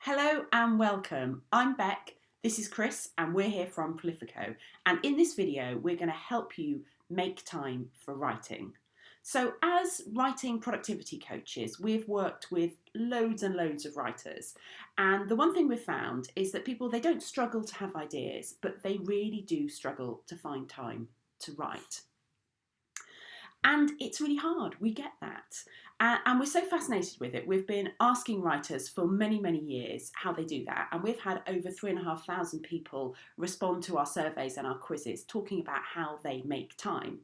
Hello and welcome. I'm Bec, this is Chris, and we're here from Prolifiko. And in this video, we're going to help you make time for writing. So, as writing productivity coaches, we've worked with loads and loads of writers. And the one thing we've found is that people, they don't struggle to have ideas, but they really do struggle to find time to write. And it's really hard, we get that. And we're so fascinated with it. We've been asking writers for many, many years how they do that. And we've had over 3,500 people respond to our surveys and our quizzes talking about how they make time.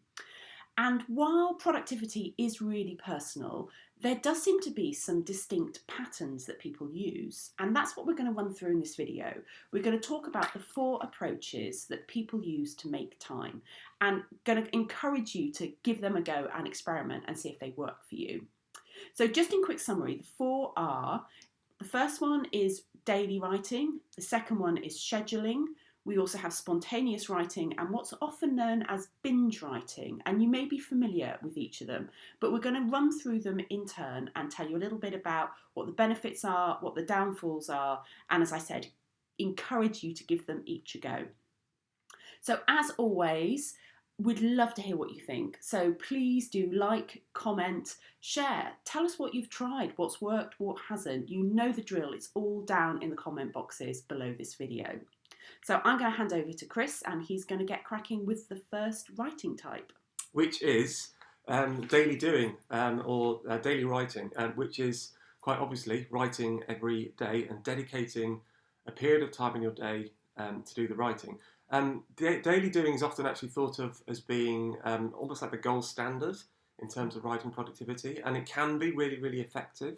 And while productivity is really personal, there does seem to be some distinct patterns that people use. And that's what we're going to run through in this video. We're going to talk about the 4 approaches that people use to make time and going to encourage you to give them a go and experiment and see if they work for you. So just in quick summary, the 4 are, the first one is daily writing, the second one is scheduling, we also have spontaneous writing and what's often known as binge writing, and you may be familiar with each of them, but we're going to run through them in turn and tell you a little bit about what the benefits are, what the downfalls are, and as I said, encourage you to give them each a go. So as always, we'd love to hear what you think. So please do like, comment, share. Tell us what you've tried, what's worked, what hasn't. You know the drill. It's all down in the comment boxes below this video. So I'm going to hand over to Chris and he's going to get cracking with the first writing type. Which is daily doing or daily writing, which is quite obviously writing every day and dedicating a period of time in your day to do the writing. Daily doing is often actually thought of as being almost like the gold standard in terms of writing productivity, and it can be really, really effective.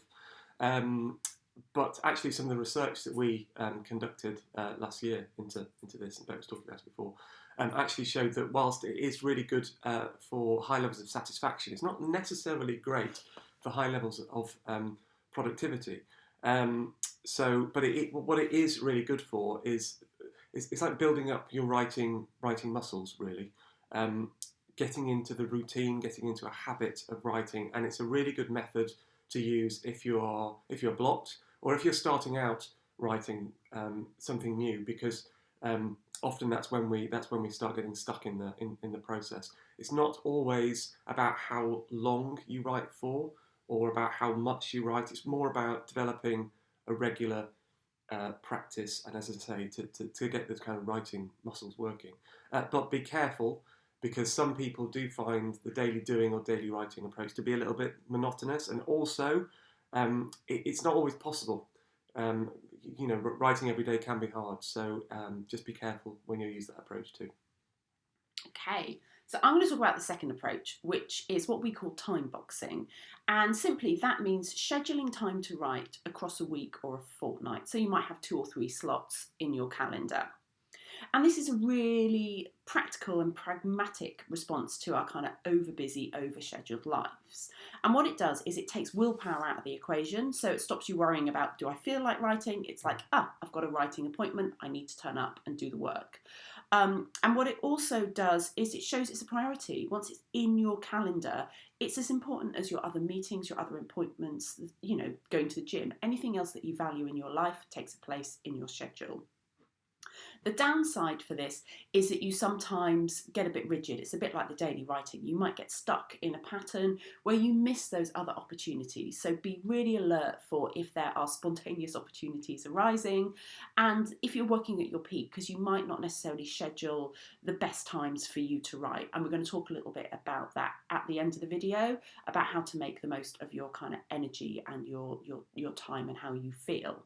But actually, some of the research that we conducted last year into this, and Ben was talking about it before, actually showed that whilst it is really good for high levels of satisfaction, it's not necessarily great for high levels of productivity. But what it is really good for is it's like building up your writing muscles, really. Getting into the routine, getting into a habit of writing, and it's a really good method to use if you're blocked or if you're starting out writing something new, because often that's when we start getting stuck in the process. It's not always about how long you write for or about how much you write. It's more about developing a regular practice, and as I say, to get those kind of writing muscles working. But be careful, because some people do find the daily doing or daily writing approach to be a little bit monotonous, and also it's not always possible. Writing every day can be hard, so just be careful when you use that approach too. Okay, so I'm going to talk about the second approach, which is what we call time boxing. And simply that means scheduling time to write across a week or a fortnight. So you might have 2 or 3 slots in your calendar. And this is a really practical and pragmatic response to our kind of over-busy, over-scheduled lives. And what it does is it takes willpower out of the equation. So it stops you worrying about, do I feel like writing? It's like, I've got a writing appointment. I need to turn up and do the work. And what it also does is it shows it's a priority. Once it's in your calendar, it's as important as your other meetings, your other appointments, going to the gym. Anything else that you value in your life takes a place in your schedule. The downside for this is that you sometimes get a bit rigid. It's a bit like the daily writing. You might get stuck in a pattern where you miss those other opportunities. So be really alert for if there are spontaneous opportunities arising, and if you're working at your peak, because you might not necessarily schedule the best times for you to write. And we're going to talk a little bit about that at the end of the video, about how to make the most of your kind of energy and your time and how you feel.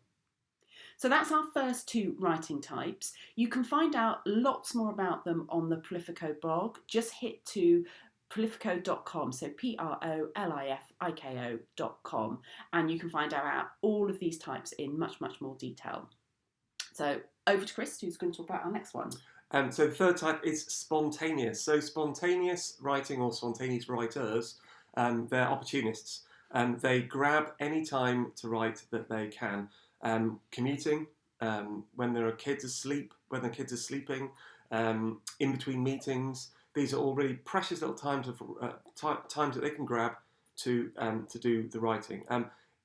So that's our first 2 writing types. You can find out lots more about them on the Prolifiko blog. Just hit to prolifiko.com, so prolifiko.com, and you can find out about all of these types in much, much more detail. So over to Chris, who's going to talk about our next one. So the third type is spontaneous. So spontaneous writing or spontaneous writers, they're opportunists. They grab any time to write that they can. Commuting, when there are kids asleep, when the kids are sleeping, in between meetings. These are all really precious little times that they can grab to do the writing.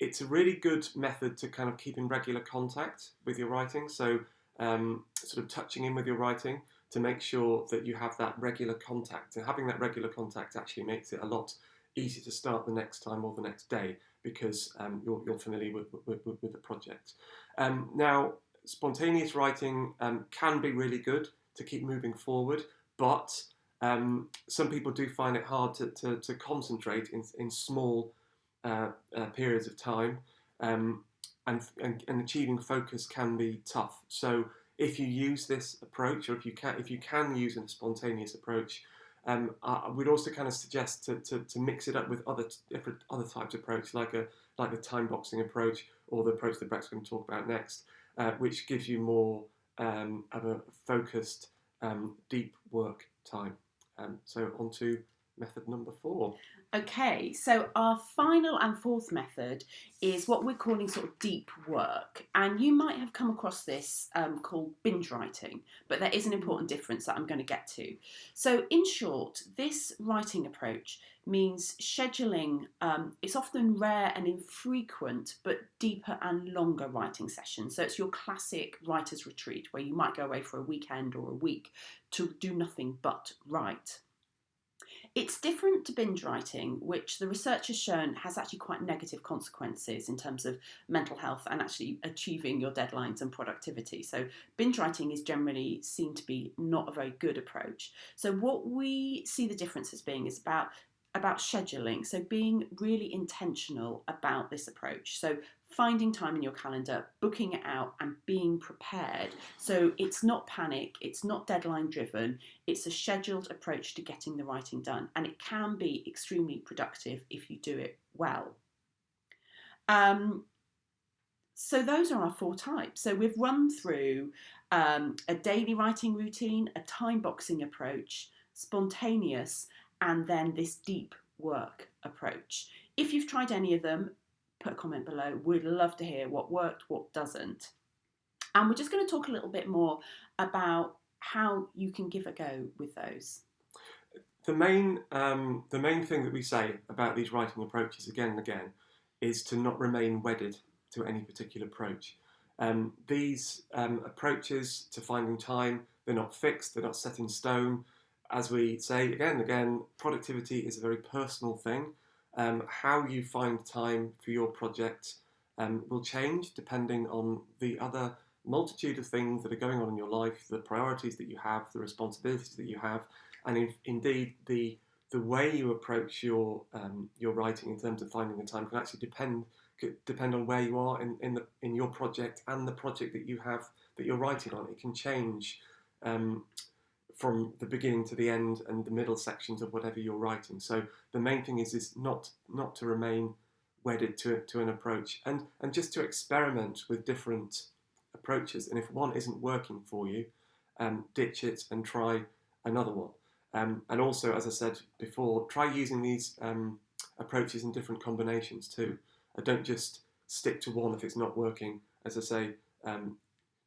it's a really good method to kind of keep in regular contact with your writing. So sort of touching in with your writing to make sure that you have that regular contact. And having that regular contact actually makes it a lot easier to start the next time or the next day because you're familiar with the project. Now, spontaneous writing can be really good to keep moving forward, but some people do find it hard to concentrate in small periods of time, and achieving focus can be tough. So if you use this approach, or if you can use a spontaneous approach, I would also kind of suggest to mix it up with other types of approach, like the time boxing approach, or the approach that Bec's going to talk about next, which gives you more of a focused, deep work time. So on to method number 4. Okay, so our final and fourth method is what we're calling sort of deep work. And you might have come across this called binge writing, but there is an important difference that I'm going to get to. So in short, this writing approach means scheduling, it's often rare and infrequent, but deeper and longer writing sessions. So it's your classic writer's retreat where you might go away for a weekend or a week to do nothing but write. It's different to binge writing, which the research has shown has actually quite negative consequences in terms of mental health and actually achieving your deadlines and productivity. So binge writing is generally seen to be not a very good approach. So what we see the difference as being is about scheduling, so being really intentional about this approach. So finding time in your calendar, booking it out and being prepared. So it's not panic, it's not deadline driven, it's a scheduled approach to getting the writing done. And it can be extremely productive if you do it well. So those are our 4 types. So we've run through a daily writing routine, a time boxing approach, spontaneous, and then this deep work approach. If you've tried any of them, put a comment below. We'd love to hear what worked, what doesn't. And we're just going to talk a little bit more about how you can give a go with those. The main thing that we say about these writing approaches again and again is to not remain wedded to any particular approach. These approaches to finding time, they're not fixed, they're not set in stone. As we say again and again, productivity is a very personal thing. How you find time for your project will change depending on the other multitude of things that are going on in your life, the priorities that you have, the responsibilities that you have, and indeed the way you approach your writing in terms of finding the time can actually depend on where you are in your project and the project that you have that you're writing on. It can change from the beginning to the end and the middle sections of whatever you're writing. So the main thing is not to remain wedded to an approach, and just to experiment with different approaches. And if one isn't working for you, ditch it and try another one. And also, as I said before, try using these approaches in different combinations too. Don't just stick to one if it's not working. As I say,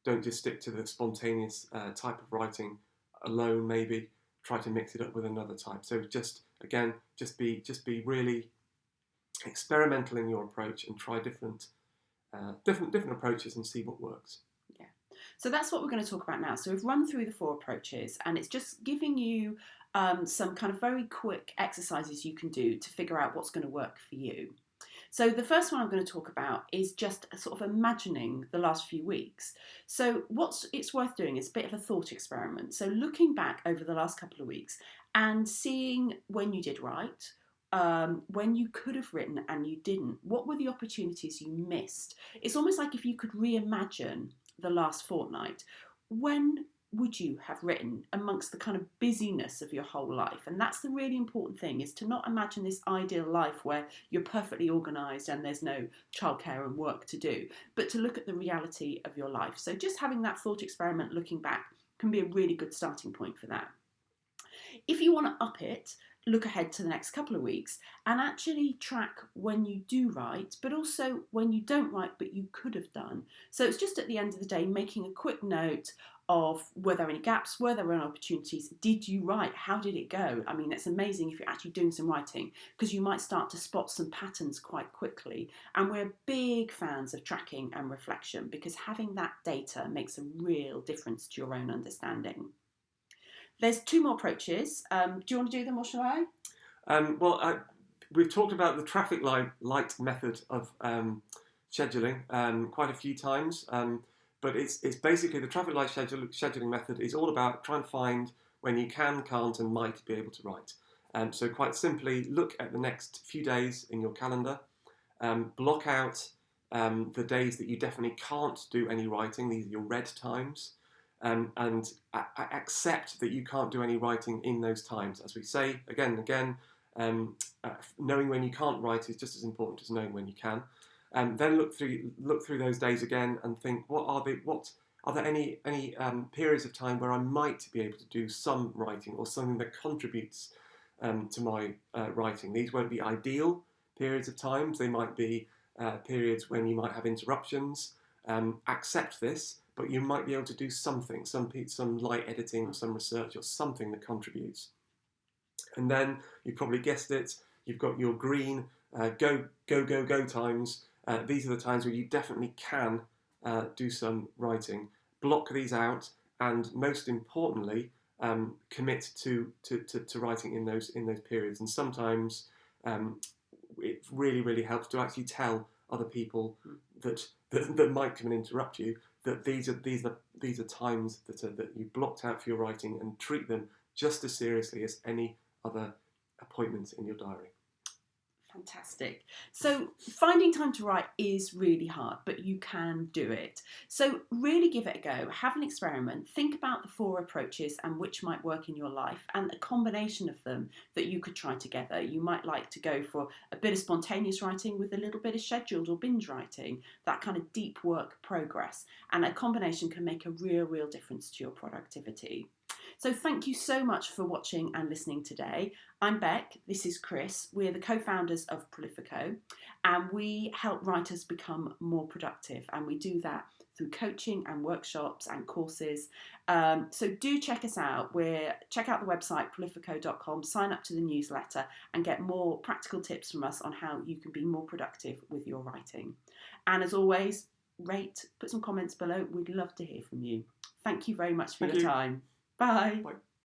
don't just stick to the spontaneous type of writing alone. Maybe try to mix it up with another type. So just be really experimental in your approach and try different approaches and see what works. Yeah. So that's what we're going to talk about now. So we've run through the 4 approaches, and it's just giving you some kind of very quick exercises you can do to figure out what's going to work for you. So the first one I'm going to talk about is just sort of imagining the last few weeks. So what it's worth doing is a bit of a thought experiment. So looking back over the last couple of weeks and seeing when you did write, when you could have written and you didn't. What were the opportunities you missed? It's almost like if you could reimagine the last fortnight. When would you have written amongst the kind of busyness of your whole life? And that's the really important thing, is to not imagine this ideal life where you're perfectly organised and there's no childcare and work to do, but to look at the reality of your life. So just having that thought experiment looking back can be a really good starting point for that. If you want to up it, look ahead to the next couple of weeks and actually track when you do write, but also when you don't write, but you could have done. So it's just at the end of the day making a quick note of were there any gaps, were there any opportunities, did you write, how did it go? I mean, it's amazing if you're actually doing some writing because you might start to spot some patterns quite quickly. And we're big fans of tracking and reflection because having that data makes a real difference to your own understanding. There's 2 more approaches. Do you want to do them or shall I? We've talked about the traffic light method of scheduling quite a few times, but it's basically the traffic light scheduling method is all about trying to find when you can, can't, and might be able to write. So quite simply, look at the next few days in your calendar, block out the days that you definitely can't do any writing. These are your red times. And accept that you can't do any writing in those times. As we say again and again, knowing when you can't write is just as important as knowing when you can. Then look through those days again and think, are there any periods of time where I might be able to do some writing or something that contributes to my writing. These won't be ideal periods of time. They might be periods when you might have interruptions. Accept this. But you might be able to do something, some light editing or some research or something that contributes. And then, you probably guessed it, you've got your green go times. These are the times where you definitely can do some writing. Block these out and most importantly, commit to writing in those periods. And sometimes it really helps to actually tell other people that might come and interrupt you that these are times that you blocked out for your writing and treat them just as seriously as any other appointment in your diary. Fantastic. So finding time to write is really hard, but you can do it. So really give it a go. Have an experiment. Think about the 4 approaches and which might work in your life and a combination of them that you could try together. You might like to go for a bit of spontaneous writing with a little bit of scheduled or binge writing, that kind of deep work progress. And a combination can make a real difference to your productivity. So thank you so much for watching and listening today. I'm Bec, this is Chris. We're the co-founders of Prolifiko and we help writers become more productive, and we do that through coaching and workshops and courses. So do check us out. Check out the website prolifiko.com, sign up to the newsletter and get more practical tips from us on how you can be more productive with your writing. And as always, rate, put some comments below. We'd love to hear from you. Thank you very much for your time. Bye. Bye.